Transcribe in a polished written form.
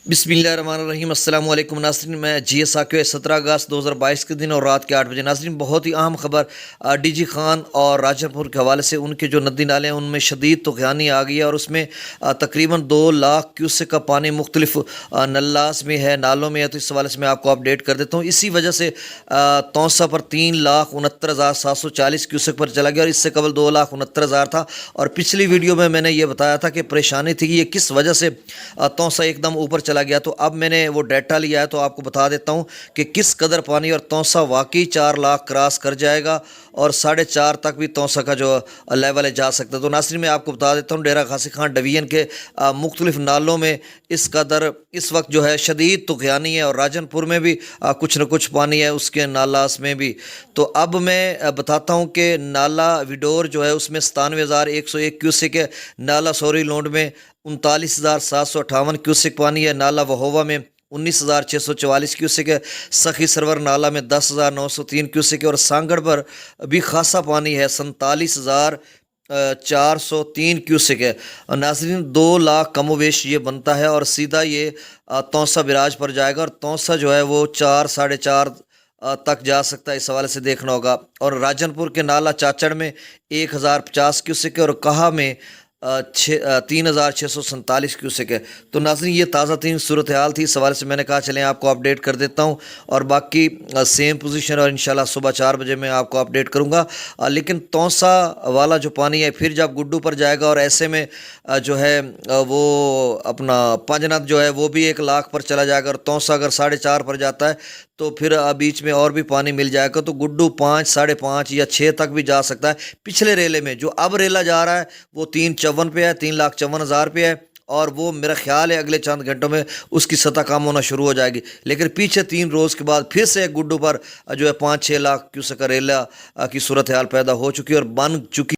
बिस्मिल्लाहिर्रहमानिर्रहीम। अस्सलाम वालेकुम नाज़रीन, मैं जी एस साकिब 17 अगस्त 2022 के दिन और रात के 8 बजे। नाज़रीन, बहुत ही अहम खबर डीजी खान और राजनपुर के हवाले से। उनके जो नदी नाले हैं उनमें शदीद तुग़यानी आ गई है और उसमें तकरीबन 2 लाख क्यूसेक का पानी मुख्तलिफ नल्लास में है, नालों में है। तो इस हवाले से मैं आपको अपडेट कर देता हूँ। इसी वजह से तौसा पर 3,69,740 क्यूसेक पर चला गया और इससे कबल 2,69,000 था। और पिछली वीडियो में मैंने ये बताया था कि परेशानी थी कि ये किस वजह से तौसा एकदम ऊपर चला गया। तो अब मैंने वो डाटा लिया है तो आपको बता देता हूँ कि किस कदर पानी, और तौसा वाकई 4 लाख क्रॉस कर जाएगा और 4.5 तक भी तौसा का जो लेवल है जा सकता है। तो नाज़रीन, मैं आपको बता देता हूँ, डेरा गाजी खान डिवीजन के मुख्तलिफ नालों में इस कदर इस वक्त जो है शदीद तुग़यानी है और राजनपुर में भी कुछ न कुछ पानी है, उसके नालास में भी। तो अब मैं बताता हूँ कि नाला विडोर जो है उसमें 97,101 क्यूसेक है, नाला सोरी लोंड में 39,758 क्यूसेक पानी है, नाला वहोवा में 19,644 क्यूसेक है, सखी सरवर नाला में 10,903 क्यूसेक है और सांगड़ पर भी खासा पानी है, 47,403 क्यूसेक है। नाज़रीन, 2 लाख कमोवेश ये बनता है और सीधा ये तौसा बिराज पर जाएगा और तौसा जो है वो 4 4.5 तक जा सकता है। इस हवाले से देखना होगा। और राजनपुर के नाला चाचड़ में 1,050 क्यूसेक है और कहा में 3,647 क्यूसेक है। तो नाज़रीन, ये ताज़ा तीन सूरत हाल थी। इस हवाले से मैंने कहा चलें आपको अपडेट कर देता हूँ और बाकी सेम पोजीशन और इंशाल्लाह सुबह 4 बजे मैं आपको अपडेट करूँगा। लेकिन तौसा वाला जो पानी है फिर जब गुड्डू पर जाएगा और ऐसे में जो है वो अपना पंजनाथ जो है वो भी 1 लाख पर चला जाएगा और तौसा अगर 4.5 पर जाता है तो फिर बीच में और भी पानी मिल जाएगा तो गुड्डू 5, 5.5 या 6 तक भी जा सकता है। पिछले रेले में जो अब रेला जा रहा है वो 354 पे है, 3,54,000 पे है और वो मेरा ख्याल है अगले चंद घंटों में उसकी सतह कम होना शुरू हो जाएगी। लेकिन पीछे 3 रोज़ के बाद फिर से गुड्डू पर जो है 5-6 लाख क्यूसेक का रेला की सूरत हाल पैदा हो चुकी है और बन चुकी